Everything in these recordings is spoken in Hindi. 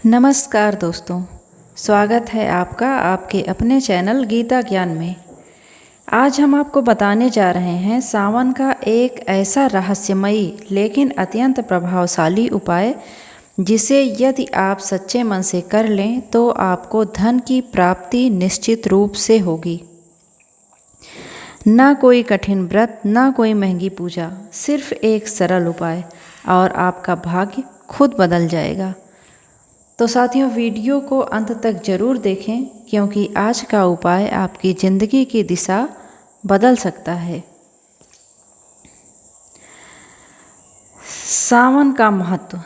नमस्कार दोस्तों, स्वागत है आपका आपके अपने चैनल गीता ज्ञान में। आज हम आपको बताने जा रहे हैं सावन का एक ऐसा रहस्यमयी लेकिन अत्यंत प्रभावशाली उपाय जिसे यदि आप सच्चे मन से कर लें तो आपको धन की प्राप्ति निश्चित रूप से होगी। ना कोई कठिन व्रत, ना कोई महंगी पूजा, सिर्फ एक सरल उपाय और आपका भाग्य खुद बदल जाएगा। तो साथियों, वीडियो को अंत तक ज़रूर देखें क्योंकि आज का उपाय आपकी ज़िंदगी की दिशा बदल सकता है। सावन का महत्व।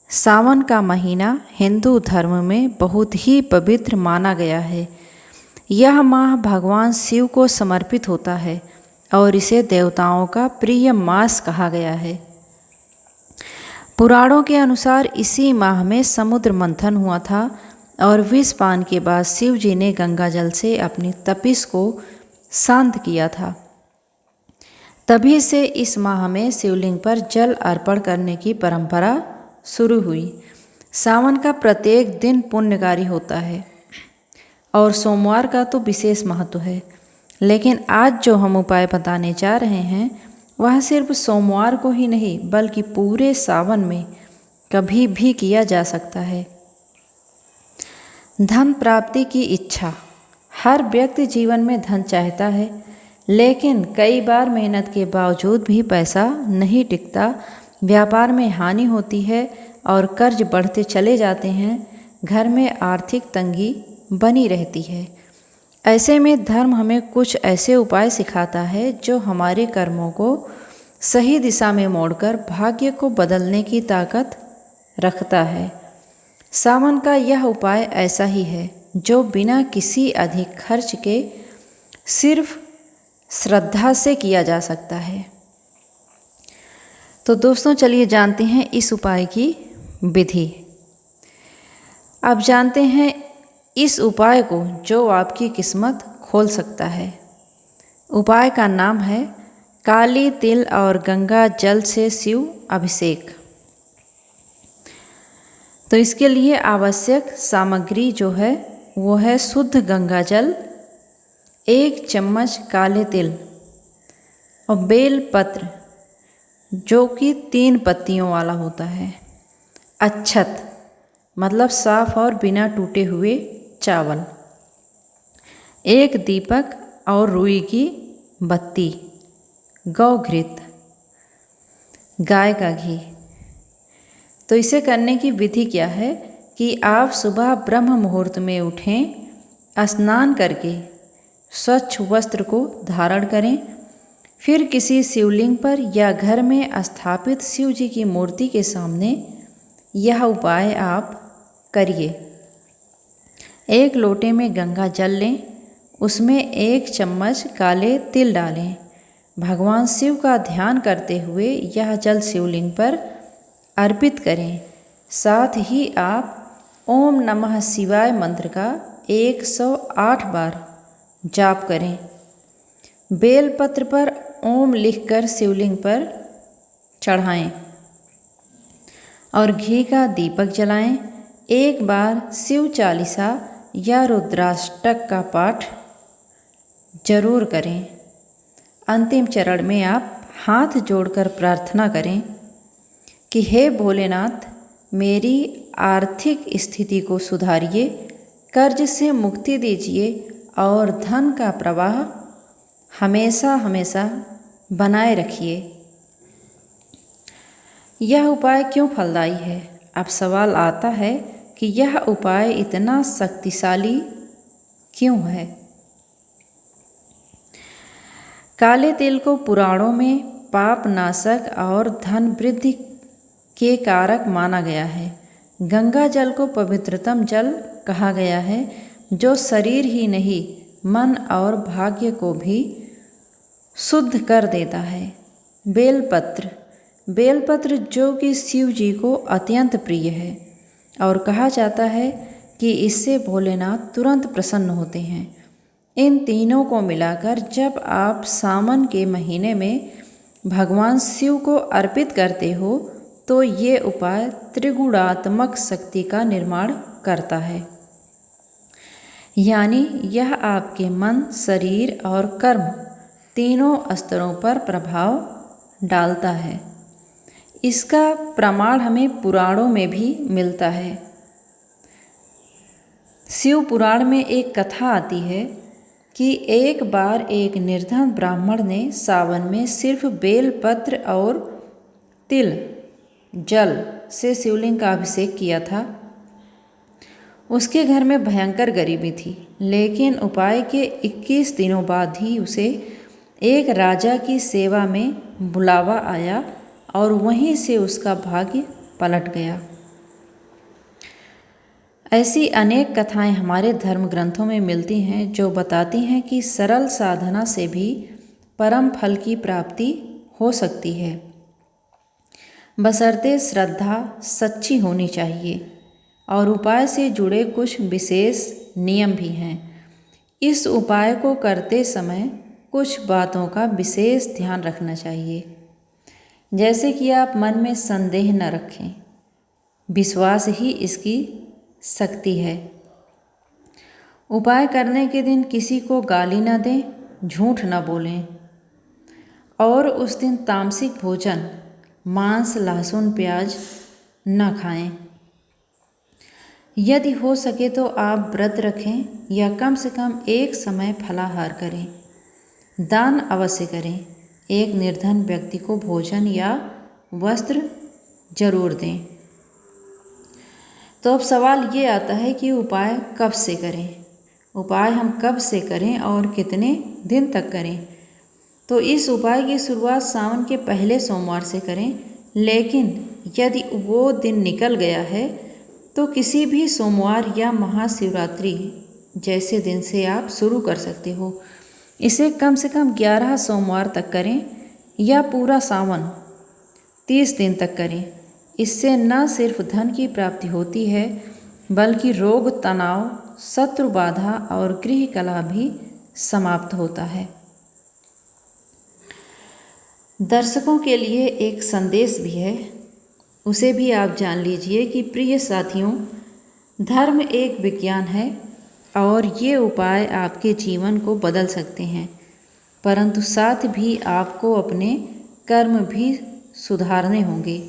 सावन का महीना हिंदू धर्म में बहुत ही पवित्र माना गया है। यह माह भगवान शिव को समर्पित होता है और इसे देवताओं का प्रिय मास कहा गया है। पुराणों के अनुसार इसी माह में समुद्र मंथन हुआ था और विष पान के बाद शिव जी ने गंगा जल से अपनी तपिश को शांत किया था। तभी से इस माह में शिवलिंग पर जल अर्पण करने की परंपरा शुरू हुई। सावन का प्रत्येक दिन पुण्यकारी होता है और सोमवार का तो विशेष महत्व है, लेकिन आज जो हम उपाय बताने जा रहे हैं वह सिर्फ सोमवार को ही नहीं बल्कि पूरे सावन में कभी भी किया जा सकता है। धन प्राप्ति की इच्छा। हर व्यक्ति जीवन में धन चाहता है, लेकिन कई बार मेहनत के बावजूद भी पैसा नहीं टिकता। व्यापार में हानि होती है और कर्ज बढ़ते चले जाते हैं। घर में आर्थिक तंगी बनी रहती है। ऐसे में धर्म हमें कुछ ऐसे उपाय सिखाता है जो हमारे कर्मों को सही दिशा में मोड़कर भाग्य को बदलने की ताकत रखता है। सावन का यह उपाय ऐसा ही है जो बिना किसी अधिक खर्च के सिर्फ श्रद्धा से किया जा सकता है। तो दोस्तों, चलिए जानते हैं इस उपाय की विधि। अब जानते हैं इस उपाय को जो आपकी किस्मत खोल सकता है। उपाय का नाम है काली तिल और गंगा जल से शिव अभिषेक। तो इसके लिए आवश्यक सामग्री जो है वो है शुद्ध गंगा जल, 1 चम्मच काले तिल और बेल पत्र जो कि 3 पत्तियों वाला होता है, अक्षत मतलब साफ और बिना टूटे हुए चावल, 1 दीपक और रुई की बत्ती, गौ घृत, गाय का घी। तो इसे करने की विधि क्या है कि आप सुबह ब्रह्म मुहूर्त में उठें, स्नान करके स्वच्छ वस्त्र को धारण करें, फिर किसी शिवलिंग पर या घर में स्थापित शिव जी की मूर्ति के सामने यह उपाय आप करिए। 1 लोटे में गंगा जल लें, उसमें 1 चम्मच काले तिल डालें। भगवान शिव का ध्यान करते हुए यह जल शिवलिंग पर अर्पित करें। साथ ही आप ओम नमः शिवाय मंत्र का 108 बार जाप करें। बेलपत्र पर ओम लिखकर शिवलिंग पर चढ़ाएं और घी का दीपक जलाएं। एक बार शिव चालीसा या रुद्राष्टक का पाठ जरूर करें। अंतिम चरण में आप हाथ जोड़कर प्रार्थना करें कि हे भोलेनाथ, मेरी आर्थिक स्थिति को सुधारिए, कर्ज से मुक्ति दीजिए और धन का प्रवाह हमेशा हमेशा बनाए रखिए। यह उपाय क्यों फलदायी है? अब सवाल आता है कि यह उपाय इतना शक्तिशाली क्यों है? काले तिल को पुराणों में पाप नाशक और धन वृद्धि के कारक माना गया है। गंगा जल को पवित्रतम जल कहा गया है जो शरीर ही नहीं मन और भाग्य को भी शुद्ध कर देता है। बेलपत्र जो कि शिव जी को अत्यंत प्रिय है और कहा जाता है कि इससे भोलेनाथ तुरंत प्रसन्न होते हैं। इन तीनों को मिलाकर जब आप सावन के महीने में भगवान शिव को अर्पित करते हो तो ये उपाय त्रिगुणात्मक शक्ति का निर्माण करता है। यानी यह आपके मन, शरीर और कर्म तीनों स्तरों पर प्रभाव डालता है। इसका प्रमाण हमें पुराणों में भी मिलता है। शिव पुराण में एक कथा आती है कि एक बार एक निर्धन ब्राह्मण ने सावन में सिर्फ बेलपत्र और तिल जल से शिवलिंग का अभिषेक किया था। उसके घर में भयंकर गरीबी थी, लेकिन उपाय के 21 दिनों बाद ही उसे एक राजा की सेवा में बुलावा आया और वहीं से उसका भाग्य पलट गया। ऐसी अनेक कथाएं हमारे धर्म ग्रंथों में मिलती हैं जो बताती हैं कि सरल साधना से भी परम फल की प्राप्ति हो सकती है, बशर्ते श्रद्धा सच्ची होनी चाहिए। और उपाय से जुड़े कुछ विशेष नियम भी हैं। इस उपाय को करते समय कुछ बातों का विशेष ध्यान रखना चाहिए, जैसे कि आप मन में संदेह न रखें। विश्वास ही इसकी शक्ति है। उपाय करने के दिन किसी को गाली न दें, झूठ न बोलें और उस दिन तामसिक भोजन, मांस, लहसुन, प्याज न खाएं। यदि हो सके तो आप व्रत रखें या कम से कम एक समय फलाहार करें। दान अवश्य करें। एक निर्धन व्यक्ति को भोजन या वस्त्र जरूर दें। तो अब सवाल ये आता है कि उपाय कब से करें। उपाय हम कब से करें और कितने दिन तक करें। तो इस उपाय की शुरुआत सावन के पहले सोमवार से करें, लेकिन यदि वो दिन निकल गया है तो किसी भी सोमवार या महाशिवरात्रि जैसे दिन से आप शुरू कर सकते हो। इसे कम से कम 11 सोमवार तक करें या पूरा सावन 30 दिन तक करें। इससे न सिर्फ धन की प्राप्ति होती है, बल्कि रोग, तनाव, शत्रु बाधा और गृह कलह भी समाप्त होता है। दर्शकों के लिए एक संदेश भी है, उसे भी आप जान लीजिए कि प्रिय साथियों, धर्म एक विज्ञान है और ये उपाय आपके जीवन को बदल सकते हैं, परंतु साथ भी आपको अपने कर्म भी सुधारने होंगे।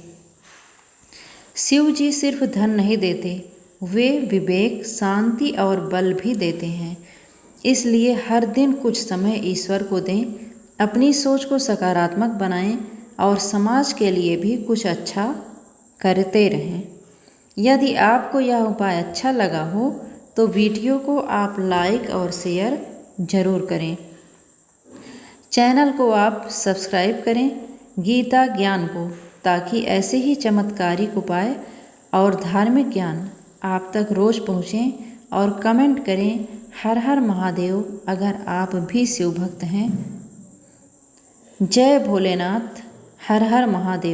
शिव जी सिर्फ धन नहीं देते, वे विवेक, शांति और बल भी देते हैं। इसलिए हर दिन कुछ समय ईश्वर को दें, अपनी सोच को सकारात्मक बनाएं और समाज के लिए भी कुछ अच्छा करते रहें। यदि आपको यह उपाय अच्छा लगा हो तो वीडियो को आप लाइक और शेयर ज़रूर करें। चैनल को आप सब्सक्राइब करें गीता ज्ञान को, ताकि ऐसे ही चमत्कारिक उपाय और धार्मिक ज्ञान आप तक रोज़ पहुँचें। और कमेंट करें हर हर महादेव अगर आप भी शिव भक्त हैं। जय भोलेनाथ, हर हर महादेव।